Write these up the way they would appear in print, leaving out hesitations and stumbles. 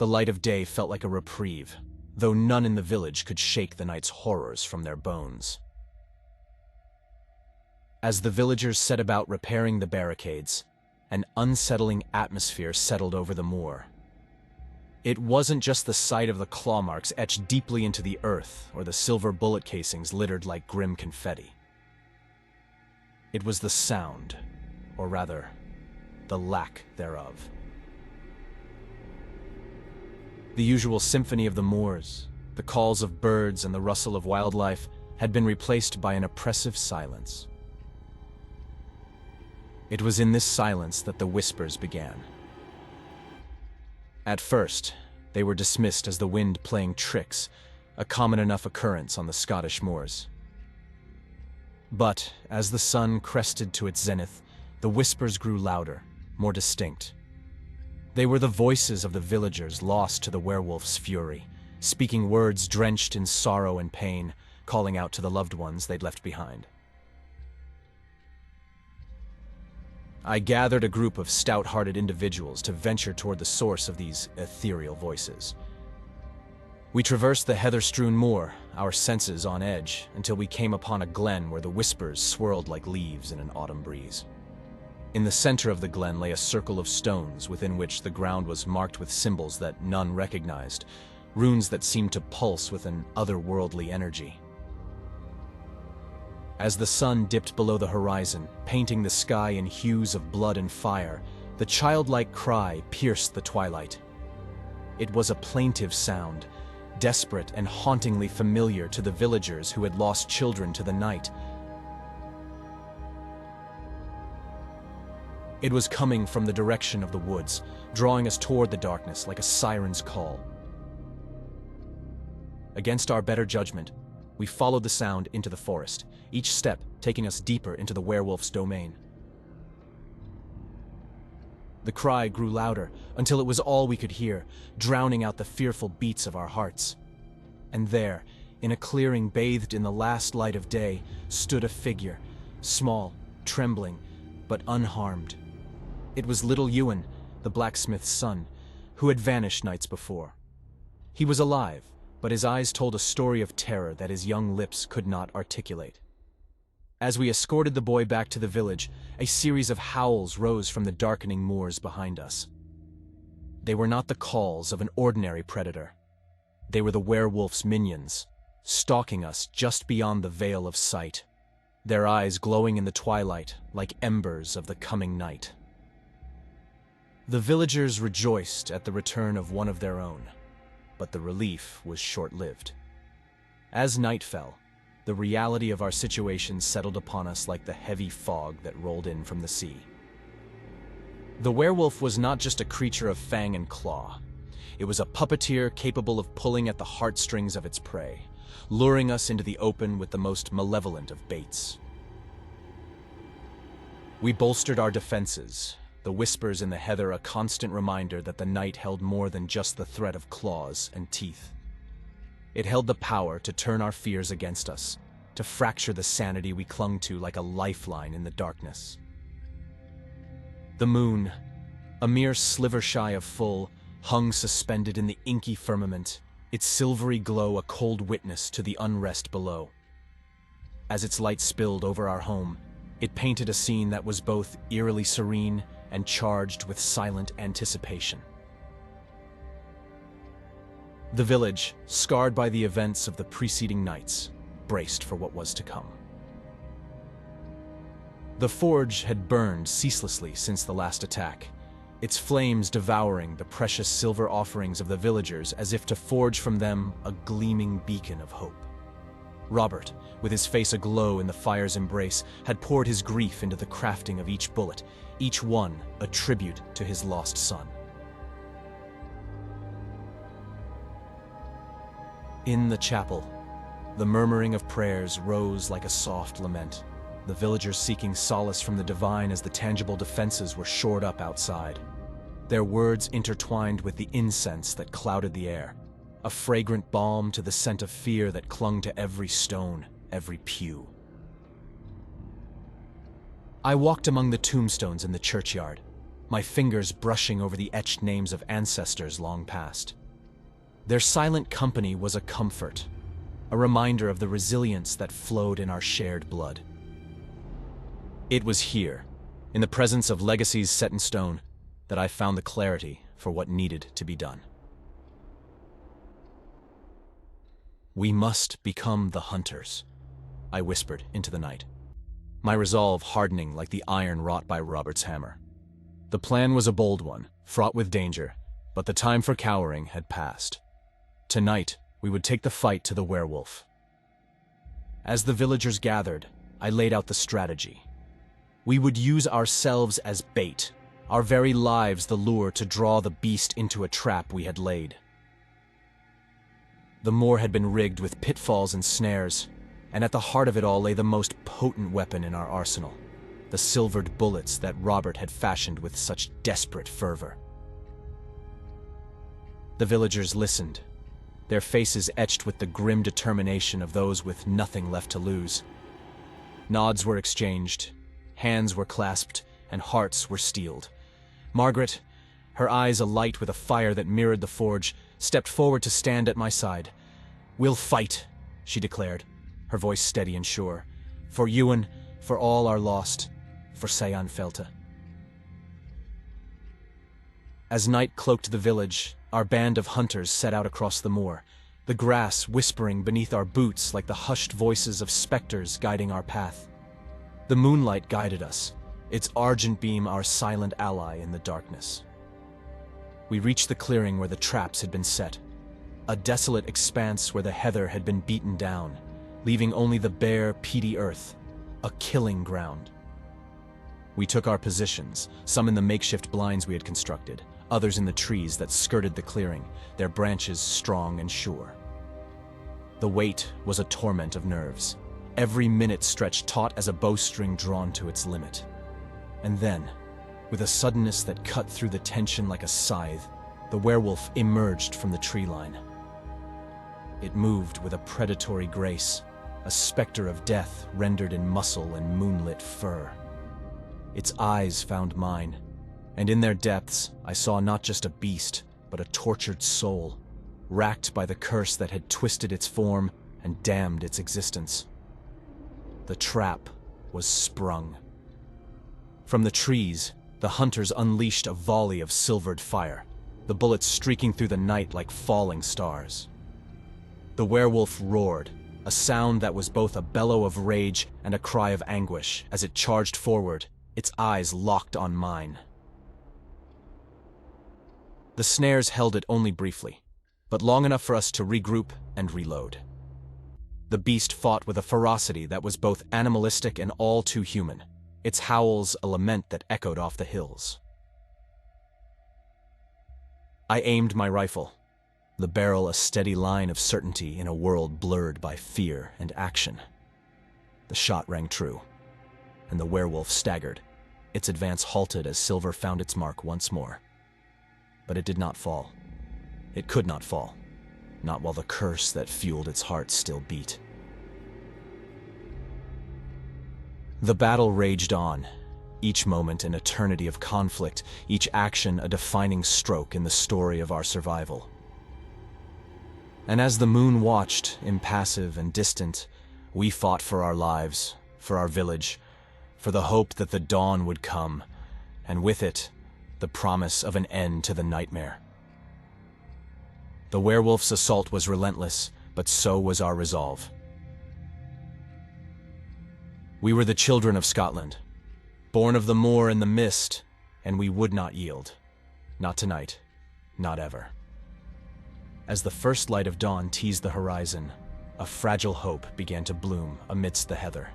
The light of day felt like a reprieve, though none in the village could shake the night's horrors from their bones. As the villagers set about repairing the barricades, an unsettling atmosphere settled over the moor. It wasn't just the sight of the claw marks etched deeply into the earth or the silver bullet casings littered like grim confetti. It was the sound, or rather, the lack thereof. The usual symphony of the moors, the calls of birds and the rustle of wildlife had been replaced by an oppressive silence. It was in this silence that the whispers began. At first, they were dismissed as the wind playing tricks, a common enough occurrence on the Scottish moors. But as the sun crested to its zenith, the whispers grew louder, more distinct. They were the voices of the villagers lost to the werewolf's fury, speaking words drenched in sorrow and pain, calling out to the loved ones they'd left behind. I gathered a group of stout-hearted individuals to venture toward the source of these ethereal voices. We traversed the heather-strewn moor, our senses on edge, until we came upon a glen where the whispers swirled like leaves in an autumn breeze. In the center of the glen lay a circle of stones within which the ground was marked with symbols that none recognized, runes that seemed to pulse with an otherworldly energy. As the sun dipped below the horizon, painting the sky in hues of blood and fire, the childlike cry pierced the twilight. It was a plaintive sound, desperate and hauntingly familiar to the villagers who had lost children to the night. It was coming from the direction of the woods, drawing us toward the darkness like a siren's call. Against our better judgment, we followed the sound into the forest, each step taking us deeper into the werewolf's domain. The cry grew louder until it was all we could hear, drowning out the fearful beats of our hearts. And there, in a clearing bathed in the last light of day, stood a figure, small, trembling, but unharmed. It was little Ewan, the blacksmith's son, who had vanished nights before. He was alive, but his eyes told a story of terror that his young lips could not articulate. As we escorted the boy back to the village, a series of howls rose from the darkening moors behind us. They were not the calls of an ordinary predator. They were the werewolf's minions, stalking us just beyond the veil of sight, their eyes glowing in the twilight like embers of the coming night. The villagers rejoiced at the return of one of their own, but the relief was short-lived. As night fell, the reality of our situation settled upon us like the heavy fog that rolled in from the sea. The werewolf was not just a creature of fang and claw. It was a puppeteer capable of pulling at the heartstrings of its prey, luring us into the open with the most malevolent of baits. We bolstered our defenses, the whispers in the heather a constant reminder that the night held more than just the threat of claws and teeth. It held the power to turn our fears against us, to fracture the sanity we clung to like a lifeline in the darkness. The moon, a mere sliver shy of full, hung suspended in the inky firmament, its silvery glow a cold witness to the unrest below. As its light spilled over our home, it painted a scene that was both eerily serene and charged with silent anticipation. The village, scarred by the events of the preceding nights, braced for what was to come. The forge had burned ceaselessly since the last attack, its flames devouring the precious silver offerings of the villagers as if to forge from them a gleaming beacon of hope. Robert, with his face aglow in the fire's embrace, had poured his grief into the crafting of each bullet, each one a tribute to his lost son. In the chapel, the murmuring of prayers rose like a soft lament, the villagers seeking solace from the divine as the tangible defenses were shored up outside. Their words intertwined with the incense that clouded the air, a fragrant balm to the scent of fear that clung to every stone, every pew. I walked among the tombstones in the churchyard, my fingers brushing over the etched names of ancestors long past. Their silent company was a comfort, a reminder of the resilience that flowed in our shared blood. It was here, in the presence of legacies set in stone, that I found the clarity for what needed to be done. "We must become the hunters," I whispered into the night, my resolve hardening like the iron wrought by Robert's hammer. The plan was a bold one, fraught with danger, but the time for cowering had passed. Tonight, we would take the fight to the werewolf. As the villagers gathered, I laid out the strategy. We would use ourselves as bait, our very lives the lure to draw the beast into a trap we had laid. The moor had been rigged with pitfalls and snares, and at the heart of it all lay the most potent weapon in our arsenal, the silvered bullets that Robert had fashioned with such desperate fervor. The villagers listened, their faces etched with the grim determination of those with nothing left to lose. Nods were exchanged, hands were clasped, and hearts were steeled. Margaret, her eyes alight with a fire that mirrored the forge, stepped forward to stand at my side. "We'll fight," she declared, her voice steady and sure. "For Ewan, for all our lost, for Ceann Fàilte." As night cloaked the village, our band of hunters set out across the moor, the grass whispering beneath our boots like the hushed voices of specters guiding our path. The moonlight guided us, its argent beam our silent ally in the darkness. We reached the clearing where the traps had been set, a desolate expanse where the heather had been beaten down, leaving only the bare, peaty earth, a killing ground. We took our positions, some in the makeshift blinds we had constructed, others in the trees that skirted the clearing, their branches strong and sure. The wait was a torment of nerves, every minute stretched taut as a bowstring drawn to its limit. And then, with a suddenness that cut through the tension like a scythe, the werewolf emerged from the tree line. It moved with a predatory grace, a specter of death rendered in muscle and moonlit fur. Its eyes found mine, and in their depths I saw not just a beast, but a tortured soul, racked by the curse that had twisted its form and damned its existence. The trap was sprung. From the trees, the hunters unleashed a volley of silvered fire, the bullets streaking through the night like falling stars. The werewolf roared, a sound that was both a bellow of rage and a cry of anguish as it charged forward, its eyes locked on mine. The snares held it only briefly, but long enough for us to regroup and reload. The beast fought with a ferocity that was both animalistic and all too human, its howls a lament that echoed off the hills. I aimed my rifle, the barrel a steady line of certainty in a world blurred by fear and action. The shot rang true, and the werewolf staggered, its advance halted as silver found its mark once more. But it did not fall. It could not fall, not while the curse that fueled its heart still beat. The battle raged on, each moment an eternity of conflict, each action a defining stroke in the story of our survival. And as the moon watched, impassive and distant, we fought for our lives, for our village, for the hope that the dawn would come, and with it, the promise of an end to the nightmare. The werewolf's assault was relentless, but so was our resolve. We were the children of Scotland, born of the moor and the mist, and we would not yield. Not tonight, not ever. As the first light of dawn teased the horizon, a fragile hope began to bloom amidst the heather.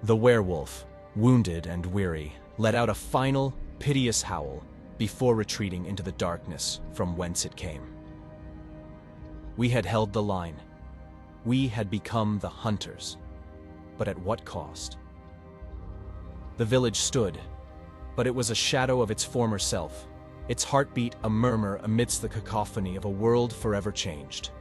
The werewolf, wounded and weary, let out a final, piteous howl before retreating into the darkness from whence it came. We had held the line. We had become the hunters. But at what cost? The village stood, but it was a shadow of its former self, its heartbeat a murmur amidst the cacophony of a world forever changed.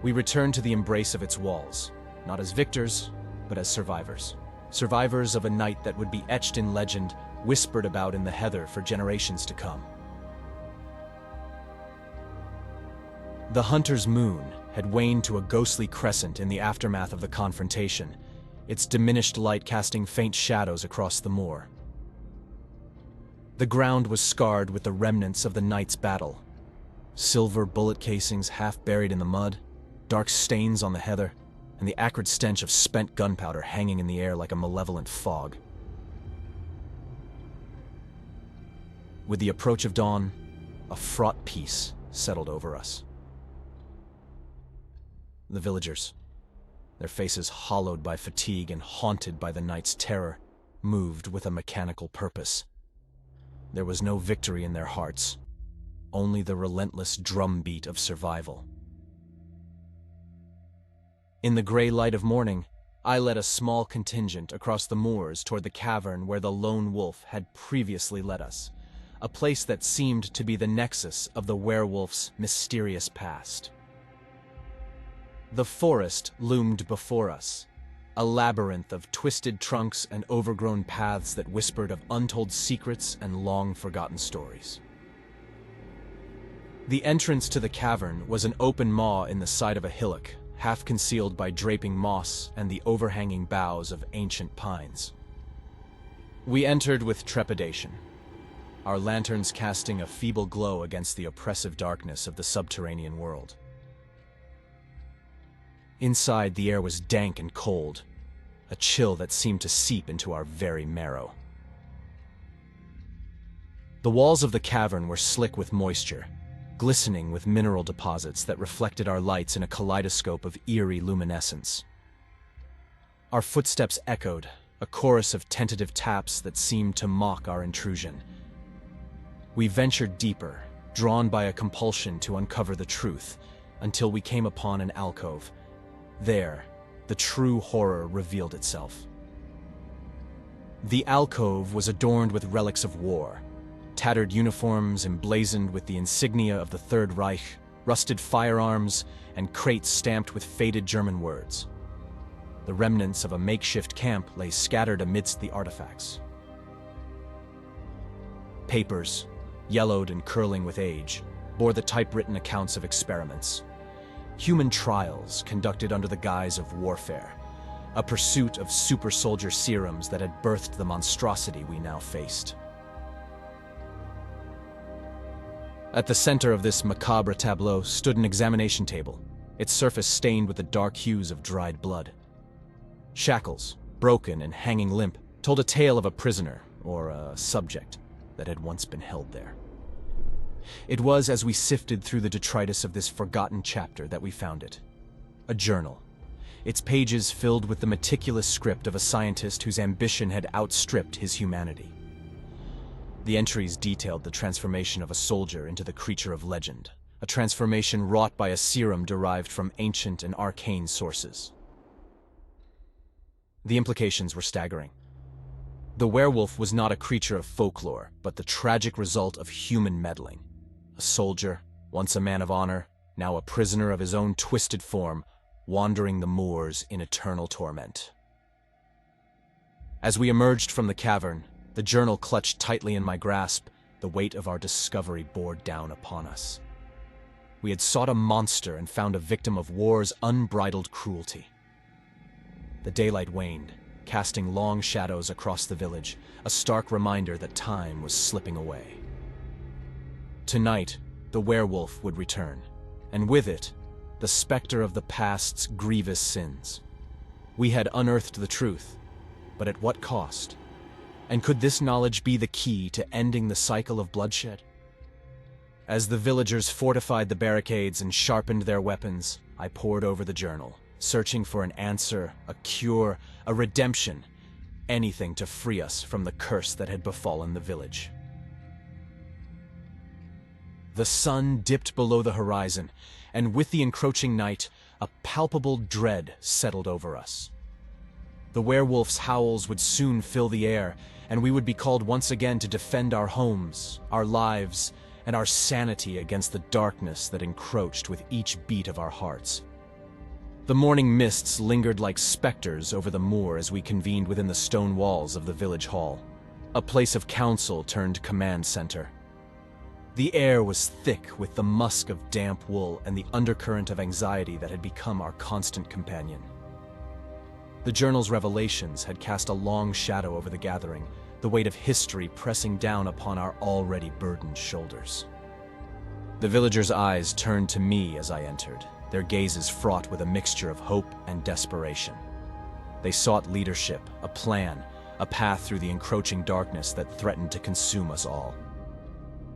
We returned to the embrace of its walls, not as victors, but as survivors. survivors of a night that would be etched in legend, whispered about in the heather for generations to come. The hunter's moon had waned to a ghostly crescent in the aftermath of the confrontation, its diminished light casting faint shadows across the moor. The ground was scarred with the remnants of the night's battle. Silver bullet casings half buried in the mud, dark stains on the heather, and the acrid stench of spent gunpowder hanging in the air like a malevolent fog. With the approach of dawn, a fraught peace settled over us. The villagers, their faces hollowed by fatigue and haunted by the night's terror, moved with a mechanical purpose. There was no victory in their hearts, only the relentless drumbeat of survival. In the gray light of morning, I led a small contingent across the moors toward the cavern where the lone wolf had previously led us, a place that seemed to be the nexus of the werewolf's mysterious past. The forest loomed before us, a labyrinth of twisted trunks and overgrown paths that whispered of untold secrets and long-forgotten stories. The entrance to the cavern was an open maw in the side of a hillock, half concealed by draping moss and the overhanging boughs of ancient pines. We entered with trepidation, our lanterns casting a feeble glow against the oppressive darkness of the subterranean world. Inside, the air was dank and cold, a chill that seemed to seep into our very marrow. The walls of the cavern were slick with moisture, glistening with mineral deposits that reflected our lights in a kaleidoscope of eerie luminescence. Our footsteps echoed, a chorus of tentative taps that seemed to mock our intrusion. We ventured deeper, drawn by a compulsion to uncover the truth, until we came upon an alcove. There, the true horror revealed itself. The alcove was adorned with relics of war, tattered uniforms emblazoned with the insignia of the Third Reich, rusted firearms, and crates stamped with faded German words. The remnants of a makeshift camp lay scattered amidst the artifacts. Papers, yellowed and curling with age, bore the typewritten accounts of experiments. Human trials conducted under the guise of warfare, a pursuit of super soldier serums that had birthed the monstrosity we now faced. At the center of this macabre tableau stood an examination table, its surface stained with the dark hues of dried blood. Shackles, broken and hanging limp, told a tale of a prisoner, or a subject, that had once been held there. It was as we sifted through the detritus of this forgotten chapter that we found it. A journal, its pages filled with the meticulous script of a scientist whose ambition had outstripped his humanity. The entries detailed the transformation of a soldier into the creature of legend, a transformation wrought by a serum derived from ancient and arcane sources. The implications were staggering. The werewolf was not a creature of folklore, but the tragic result of human meddling. A soldier, once a man of honor, now a prisoner of his own twisted form, wandering the moors in eternal torment. As we emerged from the cavern, the journal clutched tightly in my grasp, the weight of our discovery bore down upon us. We had sought a monster and found a victim of war's unbridled cruelty. The daylight waned, casting long shadows across the village, a stark reminder that time was slipping away. Tonight, the werewolf would return, and with it, the specter of the past's grievous sins. We had unearthed the truth, but at what cost? And could this knowledge be the key to ending the cycle of bloodshed? As the villagers fortified the barricades and sharpened their weapons, I pored over the journal, searching for an answer, a cure, a redemption, anything to free us from the curse that had befallen the village. The sun dipped below the horizon, and with the encroaching night, a palpable dread settled over us. The werewolf's howls would soon fill the air, and we would be called once again to defend our homes, our lives, and our sanity against the darkness that encroached with each beat of our hearts. The morning mists lingered like specters over the moor as we convened within the stone walls of the village hall, a place of council turned command center. The air was thick with the musk of damp wool and the undercurrent of anxiety that had become our constant companion. The journal's revelations had cast a long shadow over the gathering, the weight of history pressing down upon our already burdened shoulders. The villagers' eyes turned to me as I entered, their gazes fraught with a mixture of hope and desperation. They sought leadership, a plan, a path through the encroaching darkness that threatened to consume us all.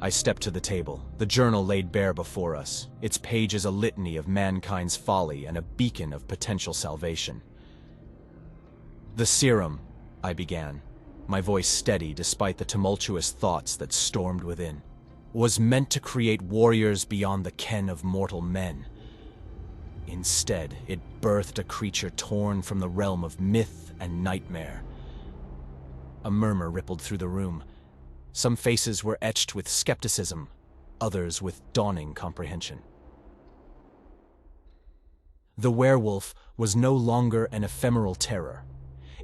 I stepped to the table, the journal laid bare before us, its pages a litany of mankind's folly and a beacon of potential salvation. "The serum," I began, my voice steady despite the tumultuous thoughts that stormed within, "was meant to create warriors beyond the ken of mortal men. Instead, it birthed a creature torn from the realm of myth and nightmare." A murmur rippled through the room. Some faces were etched with skepticism, others with dawning comprehension. The werewolf was no longer an ephemeral terror.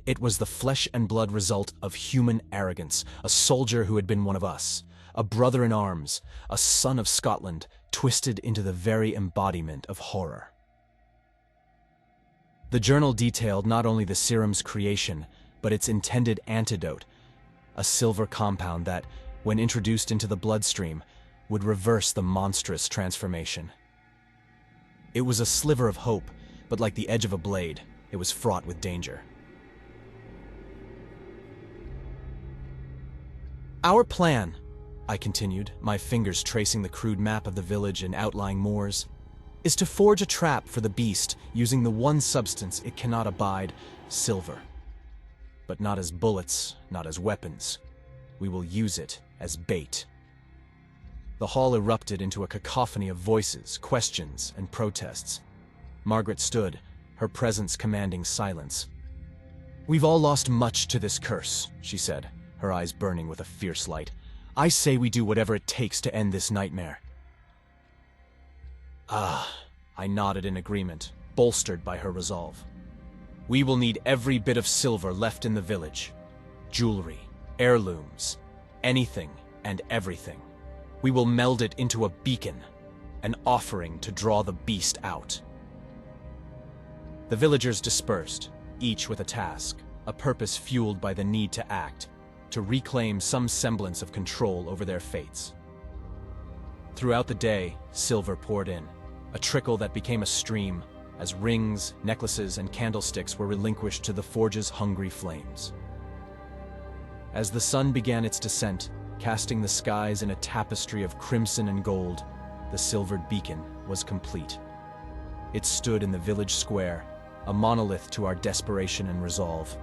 It was the flesh and blood result of human arrogance, a soldier who had been one of us, a brother in arms, a son of Scotland, twisted into the very embodiment of horror. The journal detailed not only the serum's creation, but its intended antidote, a silver compound that, when introduced into the bloodstream, would reverse the monstrous transformation. It was a sliver of hope, but like the edge of a blade, it was fraught with danger. "Our plan," I continued, my fingers tracing the crude map of the village and outlying moors, "is to forge a trap for the beast using the one substance it cannot abide, silver. But not as bullets, not as weapons. We will use it as bait." The hall erupted into a cacophony of voices, questions, and protests. Margaret stood, her presence commanding silence. "We've all lost much to this curse," she said, her eyes burning with a fierce light. "I say we do whatever it takes to end this nightmare." I nodded in agreement, bolstered by her resolve. "We will need every bit of silver left in the village. Jewelry, heirlooms, anything and everything. We will meld it into a beacon, an offering to draw the beast out." The villagers dispersed, each with a task, a purpose fueled by the need to act, to reclaim some semblance of control over their fates. Throughout the day, silver poured in, a trickle that became a stream, as rings, necklaces, and candlesticks were relinquished to the forge's hungry flames. As the sun began its descent, casting the skies in a tapestry of crimson and gold, the silvered beacon was complete. It stood in the village square, a monolith to our desperation and resolve,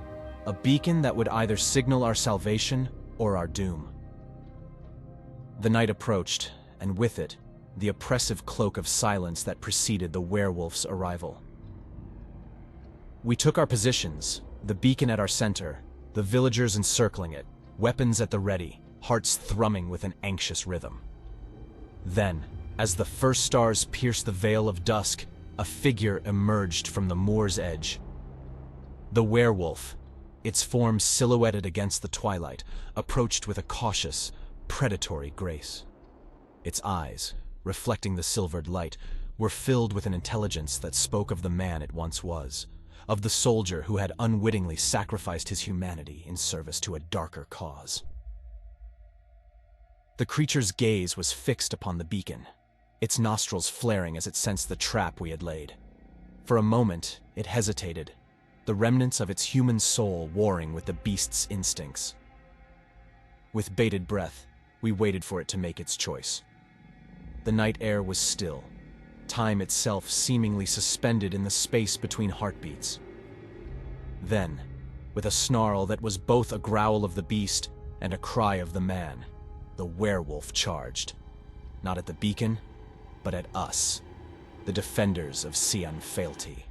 a beacon that would either signal our salvation or our doom. The night approached, and with it, the oppressive cloak of silence that preceded the werewolf's arrival. We took our positions, the beacon at our center, the villagers encircling it, weapons at the ready, hearts thrumming with an anxious rhythm. Then, as the first stars pierced the veil of dusk, a figure emerged from the moor's edge. The werewolf, its form silhouetted against the twilight, approached with a cautious, predatory grace. Its eyes, reflecting the silvered light, were filled with an intelligence that spoke of the man it once was, of the soldier who had unwittingly sacrificed his humanity in service to a darker cause. The creature's gaze was fixed upon the beacon, its nostrils flaring as it sensed the trap we had laid. For a moment, it hesitated, the remnants of its human soul warring with the beast's instincts. With bated breath, we waited for it to make its choice. The night air was still, time itself seemingly suspended in the space between heartbeats. Then, with a snarl that was both a growl of the beast and a cry of the man, the werewolf charged, not at the beacon, but at us, the defenders of Ceann Fàilte.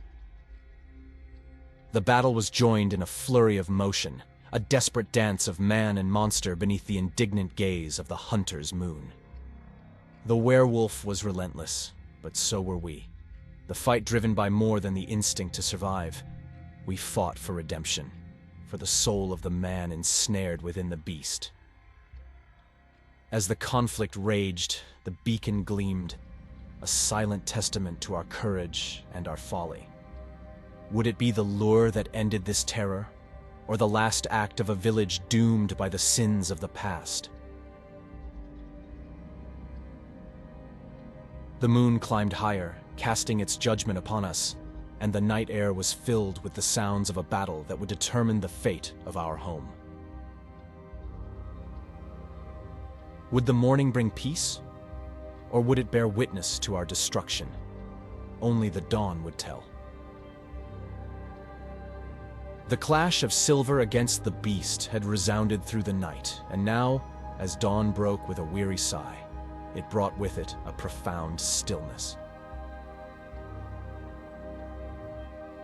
The battle was joined in a flurry of motion, a desperate dance of man and monster beneath the indignant gaze of the hunter's moon. The werewolf was relentless, but so were we. The the fight driven by more than the instinct to survive. We fought for redemption, for the soul of the man ensnared within the beast. As the conflict raged, the beacon gleamed, a silent testament to our courage and our folly. Would it be the lure that ended this terror, or the last act of a village doomed by the sins of the past? The moon climbed higher, casting its judgment upon us, and the night air was filled with the sounds of a battle that would determine the fate of our home. Would the morning bring peace, or would it bear witness to our destruction? Only the dawn would tell. The clash of silver against the beast had resounded through the night, and now, as dawn broke with a weary sigh, it brought with it a profound stillness.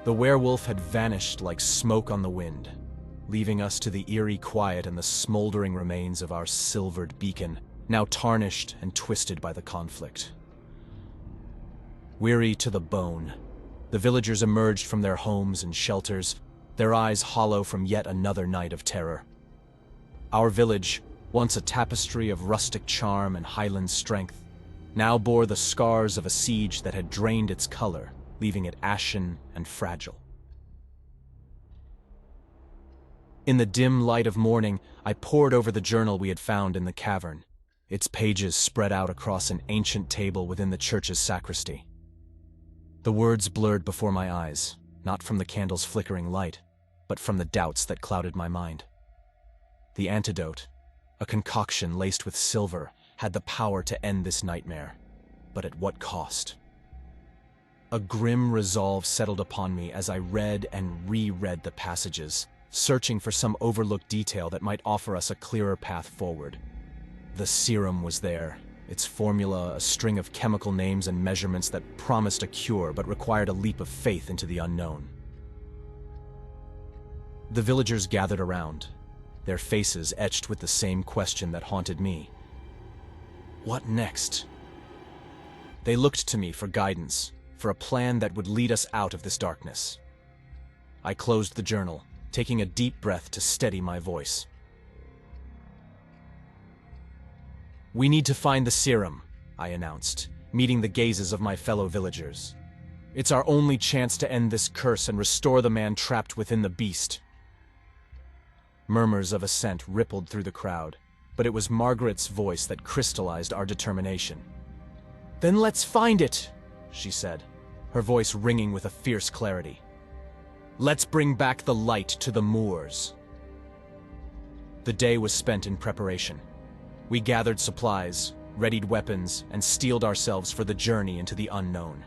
The werewolf had vanished like smoke on the wind, leaving us to the eerie quiet and the smoldering remains of our silvered beacon, now tarnished and twisted by the conflict. Weary to the bone, the villagers emerged from their homes and shelters, their eyes hollow from yet another night of terror. Our village, once a tapestry of rustic charm and highland strength, now bore the scars of a siege that had drained its color, leaving it ashen and fragile. In the dim light of morning, I pored over the journal we had found in the cavern, its pages spread out across an ancient table within the church's sacristy. The words blurred before my eyes, not from the candle's flickering light, but from the doubts that clouded my mind. The antidote, a concoction laced with silver, had the power to end this nightmare, but at what cost? A grim resolve settled upon me as I read and reread the passages, searching for some overlooked detail that might offer us a clearer path forward. The serum was there, its formula a string of chemical names and measurements that promised a cure but required a leap of faith into the unknown. The villagers gathered around, their faces etched with the same question that haunted me. What next? They looked to me for guidance, for a plan that would lead us out of this darkness. I closed the journal, taking a deep breath to steady my voice. "We need to find the serum," I announced, meeting the gazes of my fellow villagers. "It's our only chance to end this curse and restore the man trapped within the beast." Murmurs of assent rippled through the crowd, but it was Margaret's voice that crystallized our determination. "Then let's find it," she said, her voice ringing with a fierce clarity. "Let's bring back the light to the moors." The day was spent in preparation. We gathered supplies, readied weapons, and steeled ourselves for the journey into the unknown.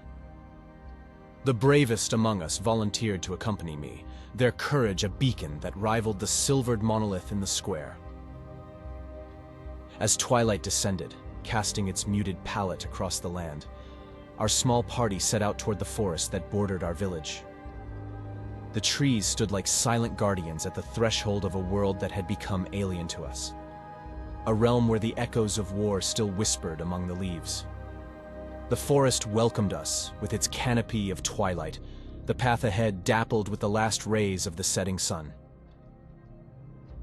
The bravest among us volunteered to accompany me, their courage a beacon that rivaled the silvered monolith in the square. As twilight descended, casting its muted palette across the land, our small party set out toward the forest that bordered our village. The trees stood like silent guardians at the threshold of a world that had become alien to us, a realm where the echoes of war still whispered among the leaves. The forest welcomed us with its canopy of twilight, the path ahead dappled with the last rays of the setting sun.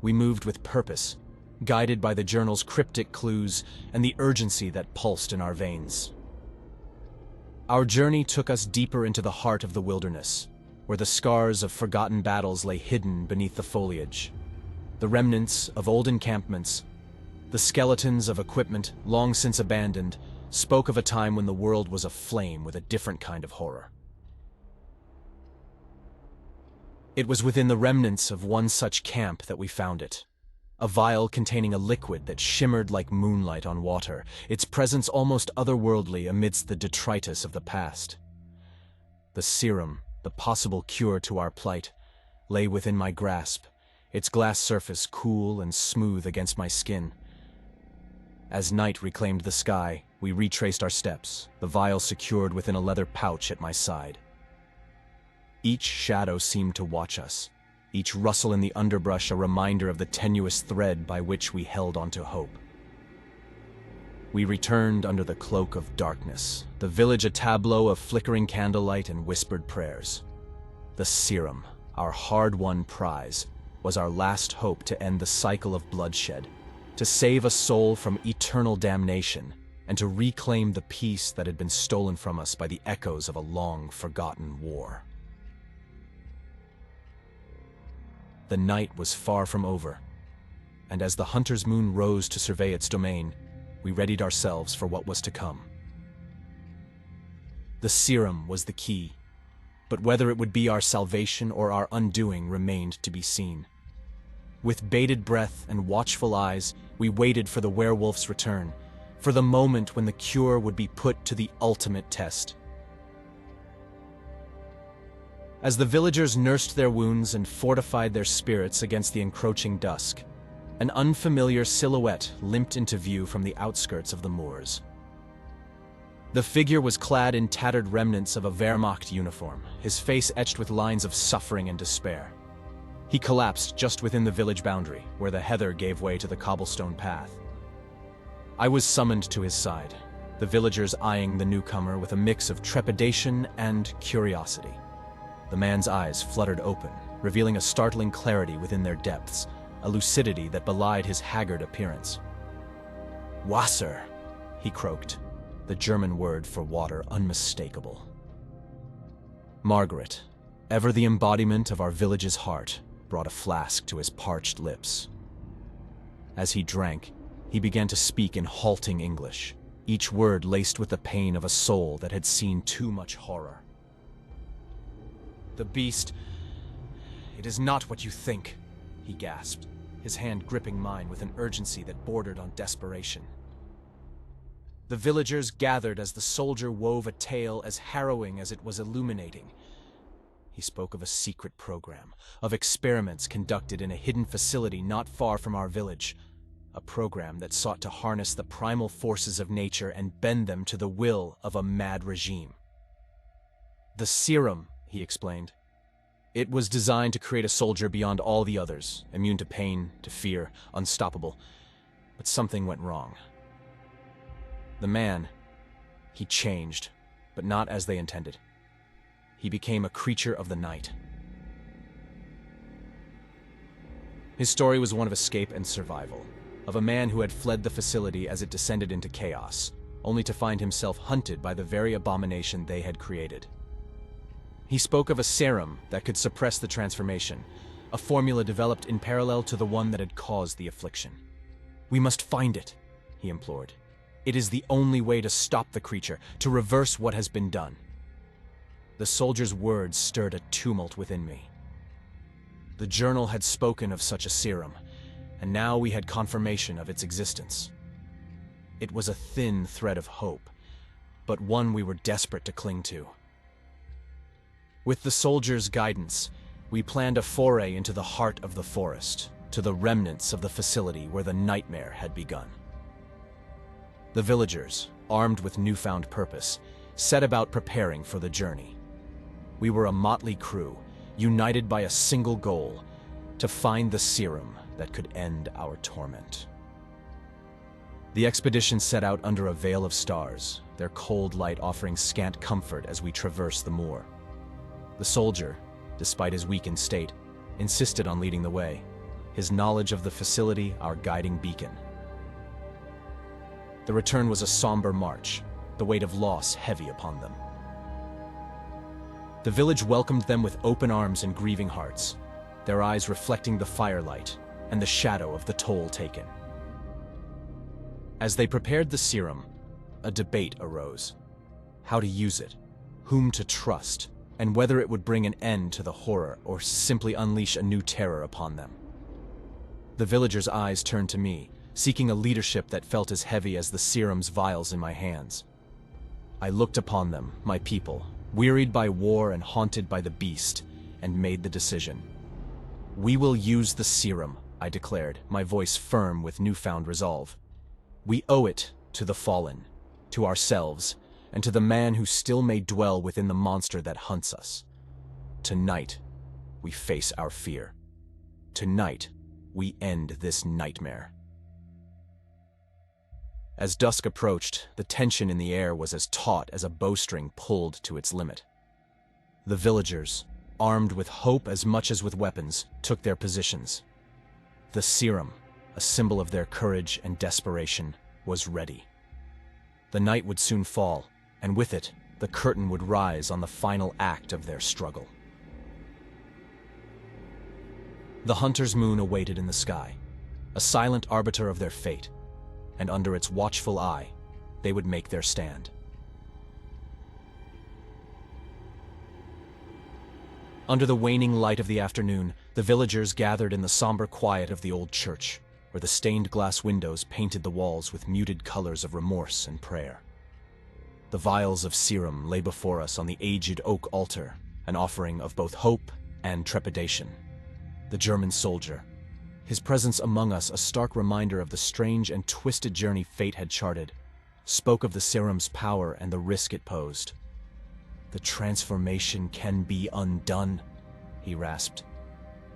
We moved with purpose, guided by the journal's cryptic clues and the urgency that pulsed in our veins. Our journey took us deeper into the heart of the wilderness, where the scars of forgotten battles lay hidden beneath the foliage. The remnants of old encampments, the skeletons of equipment long since abandoned, spoke of a time when the world was aflame with a different kind of horror. It was within the remnants of one such camp that we found it. A vial containing a liquid that shimmered like moonlight on water, its presence almost otherworldly amidst the detritus of the past. The serum, the possible cure to our plight, lay within my grasp, its glass surface cool and smooth against my skin. As night reclaimed the sky, we retraced our steps, the vial secured within a leather pouch at my side. Each shadow seemed to watch us, each rustle in the underbrush a reminder of the tenuous thread by which we held onto hope. We returned under the cloak of darkness, the village a tableau of flickering candlelight and whispered prayers. The serum, our hard-won prize, was our last hope to end the cycle of bloodshed, to save a soul from eternal damnation, and to reclaim the peace that had been stolen from us by the echoes of a long-forgotten war. The night was far from over, and as the hunter's moon rose to survey its domain, we readied ourselves for what was to come. The serum was the key, but whether it would be our salvation or our undoing remained to be seen. With bated breath and watchful eyes, we waited for the werewolf's return, for the moment when the cure would be put to the ultimate test. As the villagers nursed their wounds and fortified their spirits against the encroaching dusk, an unfamiliar silhouette limped into view from the outskirts of the moors. The figure was clad in tattered remnants of a Wehrmacht uniform, his face etched with lines of suffering and despair. He collapsed just within the village boundary, where the heather gave way to the cobblestone path. I was summoned to his side, the villagers eyeing the newcomer with a mix of trepidation and curiosity. The man's eyes fluttered open, revealing a startling clarity within their depths, a lucidity that belied his haggard appearance. "Wasser," he croaked, the German word for water unmistakable. Margaret, ever the embodiment of our village's heart, brought a flask to his parched lips. As he drank, he began to speak in halting English, each word laced with the pain of a soul that had seen too much horror. "The beast, it is not what you think," he gasped, his hand gripping mine with an urgency that bordered on desperation. The villagers gathered as the soldier wove a tale as harrowing as it was illuminating. He spoke of a secret program, of experiments conducted in a hidden facility not far from our village, a program that sought to harness the primal forces of nature and bend them to the will of a mad regime. "The serum," he explained. "It was designed to create a soldier beyond all the others, immune to pain, to fear, unstoppable. But something went wrong. The man, he changed, but not as they intended. He became a creature of the night." His story was one of escape and survival, of a man who had fled the facility as it descended into chaos, only to find himself hunted by the very abomination they had created. He spoke of a serum that could suppress the transformation, a formula developed in parallel to the one that had caused the affliction. "We must find it," he implored. "It is the only way to stop the creature, to reverse what has been done." The soldier's words stirred a tumult within me. The journal had spoken of such a serum, and now we had confirmation of its existence. It was a thin thread of hope, but one we were desperate to cling to. With the soldier's guidance, we planned a foray into the heart of the forest, to the remnants of the facility where the nightmare had begun. The villagers, armed with newfound purpose, set about preparing for the journey. We were a motley crew, united by a single goal: to find the serum that could end our torment. The expedition set out under a veil of stars, their cold light offering scant comfort as we traversed the moor. The soldier, despite his weakened state, insisted on leading the way, his knowledge of the facility our guiding beacon. The return was a somber march, the weight of loss heavy upon them. The village welcomed them with open arms and grieving hearts, their eyes reflecting the firelight and the shadow of the toll taken. As they prepared the serum, a debate arose: how to use it, whom to trust, and whether it would bring an end to the horror or simply unleash a new terror upon them. The villagers' eyes turned to me, seeking a leadership that felt as heavy as the serum's vials in my hands. I looked upon them, my people, wearied by war and haunted by the beast, and made the decision. "We will use the serum," I declared, my voice firm with newfound resolve. "We owe it to the fallen, to ourselves, and to the man who still may dwell within the monster that hunts us. Tonight, we face our fear. Tonight, we end this nightmare." As dusk approached, the tension in the air was as taut as a bowstring pulled to its limit. The villagers, armed with hope as much as with weapons, took their positions. The serum, a symbol of their courage and desperation, was ready. The night would soon fall, and with it, the curtain would rise on the final act of their struggle. The hunter's moon awaited in the sky, a silent arbiter of their fate, and under its watchful eye, they would make their stand. Under the waning light of the afternoon, the villagers gathered in the somber quiet of the old church, where the stained glass windows painted the walls with muted colors of remorse and prayer. The vials of serum lay before us on the aged oak altar, an offering of both hope and trepidation. The German soldier, his presence among us a stark reminder of the strange and twisted journey fate had charted, spoke of the serum's power and the risk it posed. "The transformation can be undone," he rasped.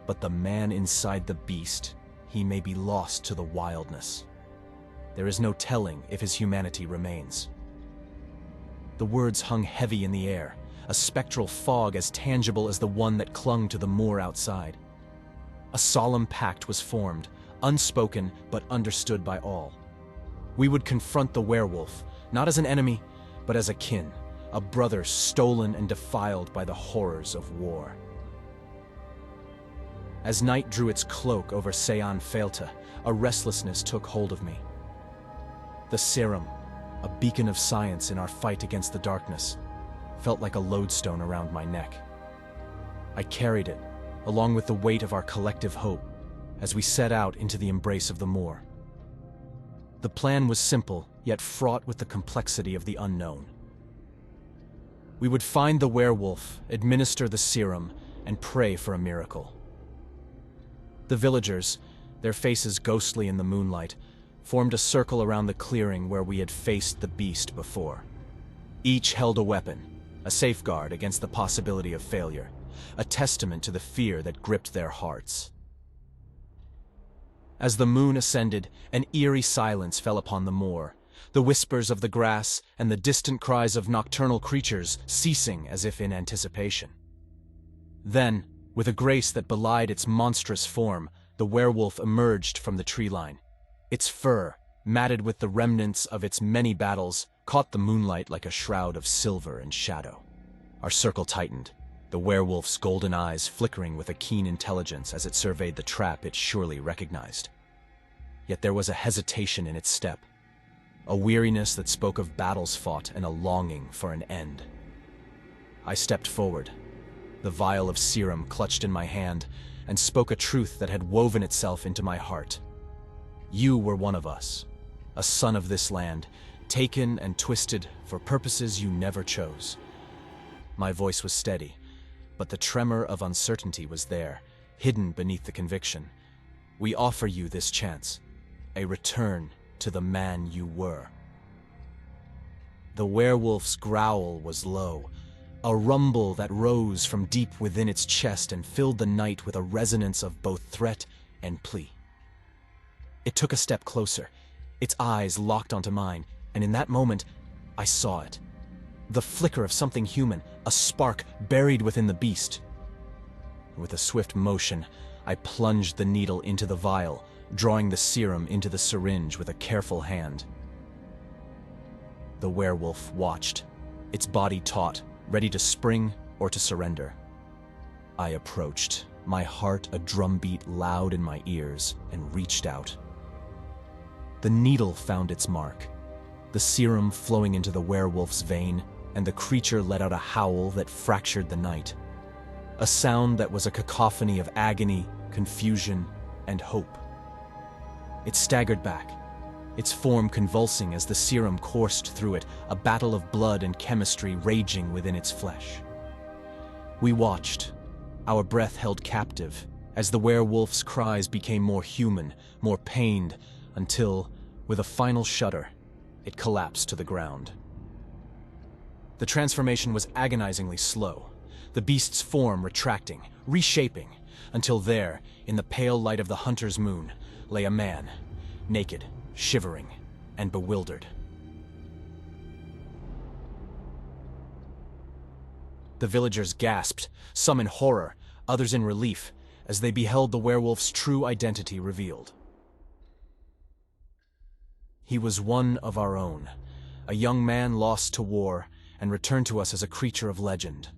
"But the man inside the beast, he may be lost to the wildness. There is no telling if his humanity remains." The words hung heavy in the air, a spectral fog as tangible as the one that clung to the moor outside. A solemn pact was formed, unspoken but understood by all. We would confront the werewolf, not as an enemy, but as a kin, a brother stolen and defiled by the horrors of war. As night drew its cloak over Ceann Fàilte, a restlessness took hold of me. The serum, a beacon of science in our fight against the darkness, felt like a lodestone around my neck. I carried it, along with the weight of our collective hope, as we set out into the embrace of the moor. The plan was simple, yet fraught with the complexity of the unknown. We would find the werewolf, administer the serum, and pray for a miracle. The villagers, their faces ghostly in the moonlight, formed a circle around the clearing where we had faced the beast before. Each held a weapon, a safeguard against the possibility of failure, a testament to the fear that gripped their hearts. As the moon ascended, an eerie silence fell upon the moor, the whispers of the grass and the distant cries of nocturnal creatures ceasing as if in anticipation. Then, with a grace that belied its monstrous form, the werewolf emerged from the tree line. Its fur, matted with the remnants of its many battles, caught the moonlight like a shroud of silver and shadow. Our circle tightened, the werewolf's golden eyes flickering with a keen intelligence as it surveyed the trap it surely recognized. Yet there was a hesitation in its step, a weariness that spoke of battles fought and a longing for an end. I stepped forward, the vial of serum clutched in my hand, and spoke a truth that had woven itself into my heart. You were one of us, a son of this land, taken and twisted for purposes you never chose. My voice was steady, but the tremor of uncertainty was there, hidden beneath the conviction. We offer you this chance, a return to the man you were. The werewolf's growl was low, a rumble that rose from deep within its chest and filled the night with a resonance of both threat and plea. It took a step closer, its eyes locked onto mine, and in that moment, I saw it. The flicker of something human, a spark buried within the beast. With a swift motion, I plunged the needle into the vial, drawing the serum into the syringe with a careful hand. The werewolf watched, its body taut, ready to spring or to surrender. I approached, my heart a drumbeat loud in my ears, and reached out. The needle found its mark, the serum flowing into the werewolf's vein, and the creature let out a howl that fractured the night. A sound that was a cacophony of agony, confusion, and hope. It staggered back, its form convulsing as the serum coursed through it, a battle of blood and chemistry raging within its flesh. We watched, our breath held captive, as the werewolf's cries became more human, more pained, until, with a final shudder, it collapsed to the ground. The transformation was agonizingly slow, the beast's form retracting, reshaping, until there, in the pale light of the hunter's moon, lay a man, naked, shivering, and bewildered. The villagers gasped, some in horror, others in relief, as they beheld the werewolf's true identity revealed. He was one of our own, a young man lost to war and returned to us as a creature of legend.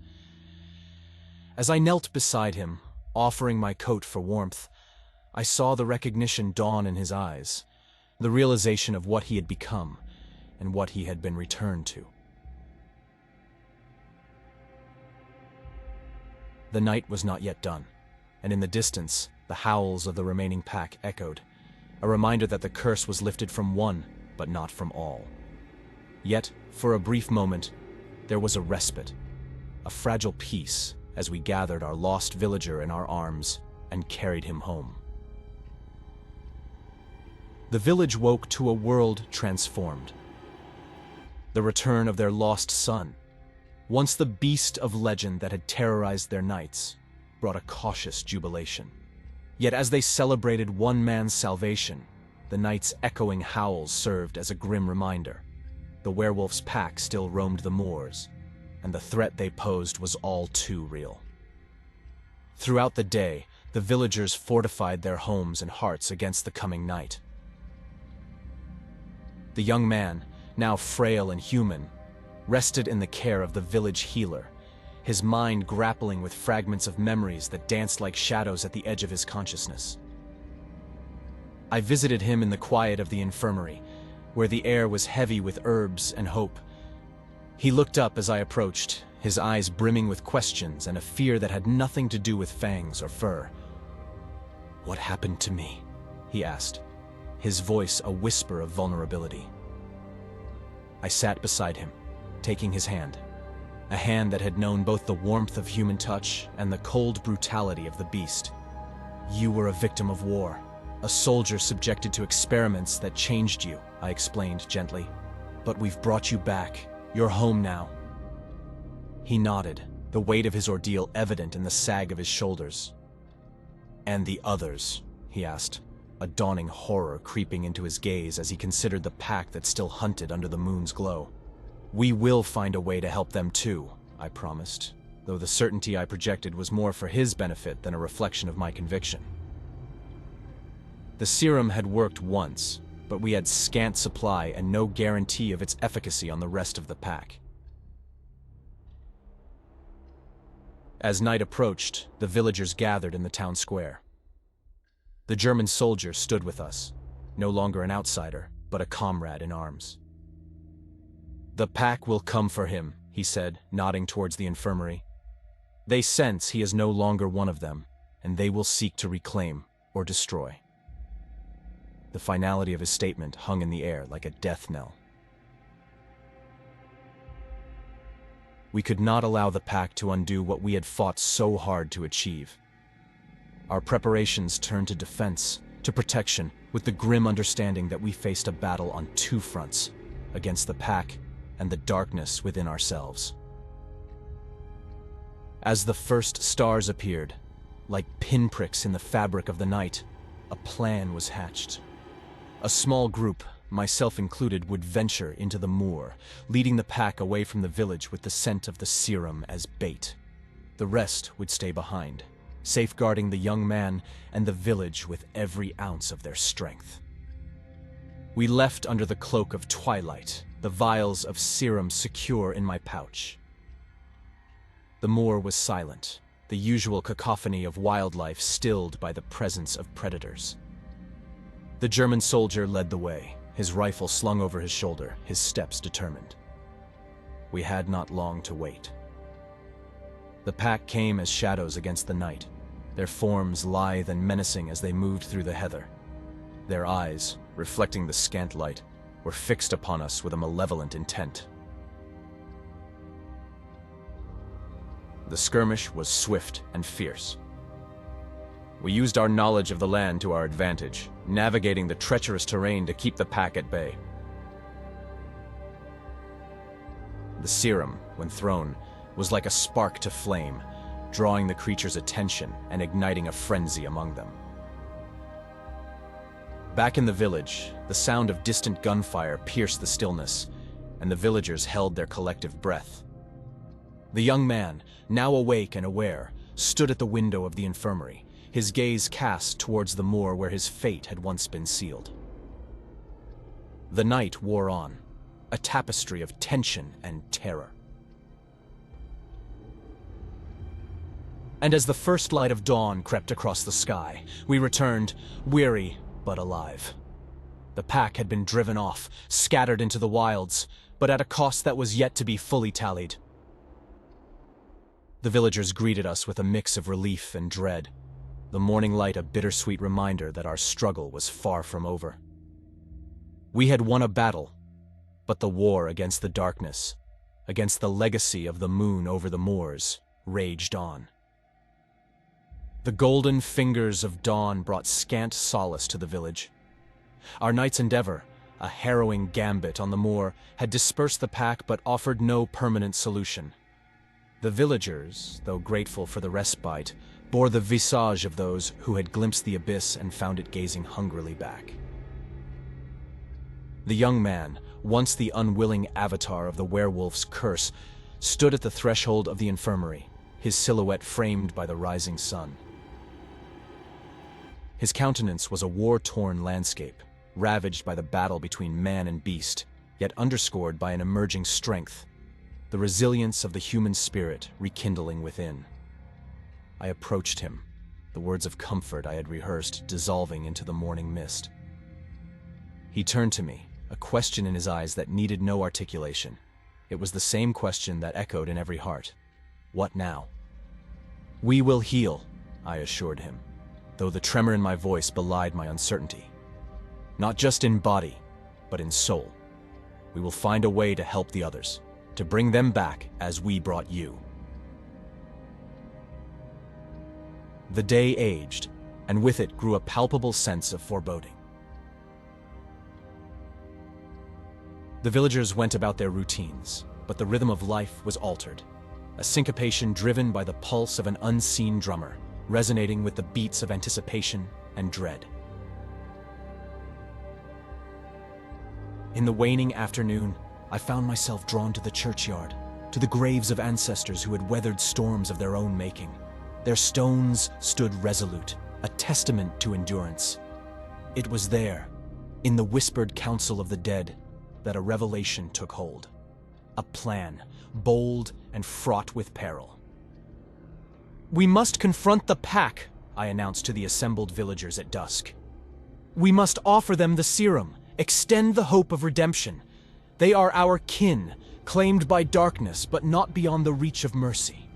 As I knelt beside him, offering my coat for warmth, I saw the recognition dawn in his eyes, the realization of what he had become and what he had been returned to. The night was not yet done, and in the distance, the howls of the remaining pack echoed, a reminder that the curse was lifted from one, but not from all. Yet, for a brief moment, there was a respite, a fragile peace, as we gathered our lost villager in our arms and carried him home. The village woke to a world transformed. The return of their lost son, once the beast of legend that had terrorized their nights, brought a cautious jubilation. Yet as they celebrated one man's salvation, the night's echoing howls served as a grim reminder. The werewolf's pack still roamed the moors, and the threat they posed was all too real. Throughout the day, the villagers fortified their homes and hearts against the coming night. The young man, now frail and human, rested in the care of the village healer, his mind grappling with fragments of memories that danced like shadows at the edge of his consciousness. I visited him in the quiet of the infirmary, where the air was heavy with herbs and hope. He looked up as I approached, his eyes brimming with questions and a fear that had nothing to do with fangs or fur. "What happened to me?" he asked, his voice a whisper of vulnerability. I sat beside him, taking his hand, a hand that had known both the warmth of human touch and the cold brutality of the beast. "You were a victim of war, a soldier subjected to experiments that changed you," I explained gently. "But we've brought you back. You're home now." He nodded, the weight of his ordeal evident in the sag of his shoulders. "And the others?" he asked, a dawning horror creeping into his gaze as he considered the pack that still hunted under the moon's glow. "We will find a way to help them too," I promised, though the certainty I projected was more for his benefit than a reflection of my conviction. The serum had worked once, but we had scant supply and no guarantee of its efficacy on the rest of the pack. As night approached, the villagers gathered in the town square. The German soldier stood with us, no longer an outsider, but a comrade in arms. "The pack will come for him," he said, nodding towards the infirmary. "They sense he is no longer one of them, and they will seek to reclaim or destroy." The finality of his statement hung in the air like a death knell. We could not allow the pack to undo what we had fought so hard to achieve. Our preparations turned to defense, to protection, with the grim understanding that we faced a battle on two fronts, against the pack and the darkness within ourselves. As the first stars appeared, like pinpricks in the fabric of the night, a plan was hatched. A small group, myself included, would venture into the moor, leading the pack away from the village with the scent of the serum as bait. The rest would stay behind, safeguarding the young man and the village with every ounce of their strength. We left under the cloak of twilight, the vials of serum secure in my pouch. The moor was silent, the usual cacophony of wildlife stilled by the presence of predators. The German soldier led the way, his rifle slung over his shoulder, his steps determined. We had not long to wait. The pack came as shadows against the night, their forms lithe and menacing as they moved through the heather. Their eyes, reflecting the scant light, were fixed upon us with a malevolent intent. The skirmish was swift and fierce. We used our knowledge of the land to our advantage, navigating the treacherous terrain to keep the pack at bay. The serum, when thrown, was like a spark to flame, drawing the creature's attention and igniting a frenzy among them. Back in the village, the sound of distant gunfire pierced the stillness, and the villagers held their collective breath. The young man, now awake and aware, stood at the window of the infirmary, his gaze cast towards the moor where his fate had once been sealed. The night wore on, a tapestry of tension and terror. And as the first light of dawn crept across the sky, we returned, weary but alive. The pack had been driven off, scattered into the wilds, but at a cost that was yet to be fully tallied. The villagers greeted us with a mix of relief and dread, the morning light a bittersweet reminder that our struggle was far from over. We had won a battle, but the war against the darkness, against the legacy of the moon over the moors, raged on. The golden fingers of dawn brought scant solace to the village. Our night's endeavor, a harrowing gambit on the moor, had dispersed the pack but offered no permanent solution. The villagers, though grateful for the respite, bore the visage of those who had glimpsed the abyss and found it gazing hungrily back. The young man, once the unwilling avatar of the werewolf's curse, stood at the threshold of the infirmary, his silhouette framed by the rising sun. His countenance was a war-torn landscape, ravaged by the battle between man and beast, yet underscored by an emerging strength, the resilience of the human spirit rekindling within. I approached him, the words of comfort I had rehearsed dissolving into the morning mist. He turned to me, a question in his eyes that needed no articulation. It was the same question that echoed in every heart. What now? "We will heal," I assured him, though the tremor in my voice belied my uncertainty. "Not just in body, but in soul. We will find a way to help the others, to bring them back as we brought you." The day aged, and with it grew a palpable sense of foreboding. The villagers went about their routines, but the rhythm of life was altered, a syncopation driven by the pulse of an unseen drummer, resonating with the beats of anticipation and dread. In the waning afternoon, I found myself drawn to the churchyard, to the graves of ancestors who had weathered storms of their own making. Their stones stood resolute, a testament to endurance. It was there, in the whispered council of the dead, that a revelation took hold. A plan, bold and fraught with peril. "We must confront the pack," I announced to the assembled villagers at dusk. "We must offer them the serum, extend the hope of redemption. They are our kin, claimed by darkness, but not beyond the reach of mercy."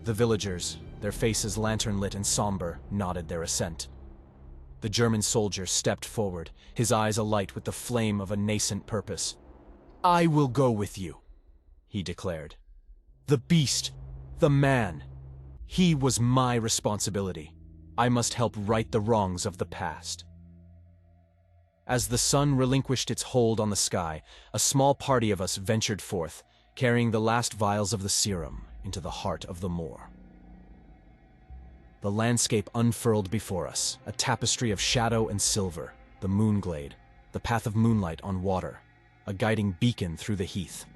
The villagers, their faces lantern-lit and somber, nodded their assent. The German soldier stepped forward, his eyes alight with the flame of a nascent purpose. "I will go with you," he declared. "The beast, the man, he was my responsibility. I must help right the wrongs of the past." As the sun relinquished its hold on the sky, a small party of us ventured forth, carrying the last vials of the serum into the heart of the moor. The landscape unfurled before us, a tapestry of shadow and silver, the moonglade, the path of moonlight on water, a guiding beacon through the heath.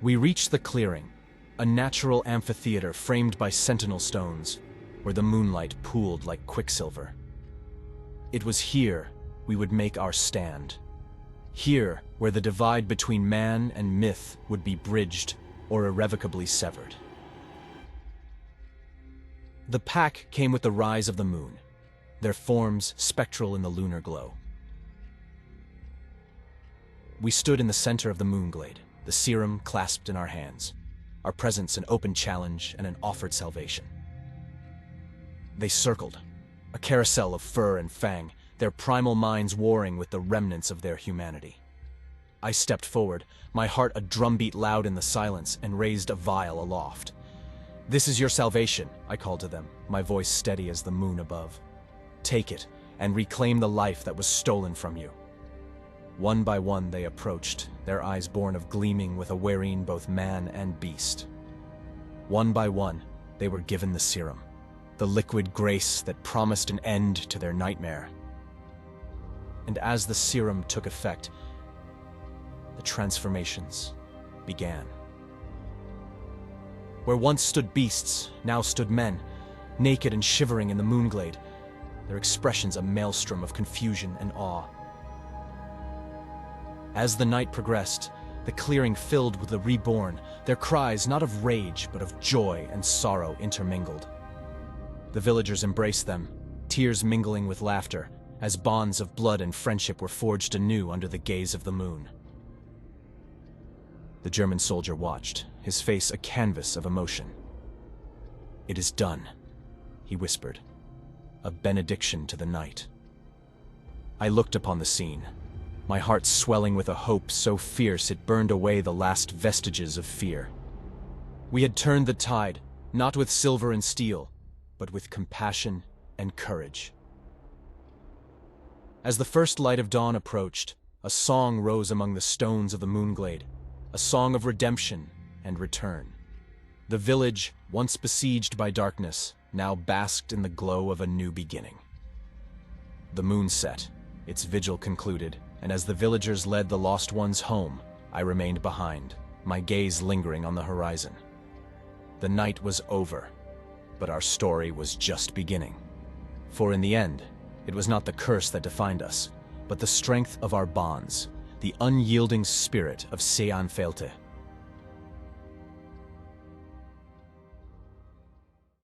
We reached the clearing, a natural amphitheater framed by sentinel stones, where the moonlight pooled like quicksilver. It was here we would make our stand. Here, where the divide between man and myth would be bridged or irrevocably severed. The pack came with the rise of the moon, their forms spectral in the lunar glow. We stood in the center of the moonglade, the serum clasped in our hands, our presence an open challenge and an offered salvation. They circled, a carousel of fur and fang, their primal minds warring with the remnants of their humanity. I stepped forward, my heart a drumbeat loud in the silence, and raised a vial aloft. "This is your salvation," I called to them, my voice steady as the moon above. "Take it, and reclaim the life that was stolen from you." One by one they approached, their eyes born of gleaming with a wearying both man and beast. One by one, they were given the serum, the liquid grace that promised an end to their nightmare, and as the serum took effect, the transformations began. Where once stood beasts, now stood men, naked and shivering in the moonglade, their expressions a maelstrom of confusion and awe. As the night progressed, the clearing filled with the reborn, their cries not of rage but of joy and sorrow intermingled. The villagers embraced them, tears mingling with laughter, as bonds of blood and friendship were forged anew under the gaze of the moon. The German soldier watched, his face a canvas of emotion. "It is done," he whispered, a benediction to the night. I looked upon the scene, my heart swelling with a hope so fierce it burned away the last vestiges of fear. We had turned the tide, not with silver and steel, but with compassion and courage. As the first light of dawn approached, a song rose among the stones of the moonglade, a song of redemption and return. The village, once besieged by darkness, now basked in the glow of a new beginning. The moon set, its vigil concluded, and as the villagers led the lost ones home, I remained behind, my gaze lingering on the horizon. The night was over, but our story was just beginning. For in the end, it was not the curse that defined us, but the strength of our bonds, the unyielding spirit of Ceann Fàilte.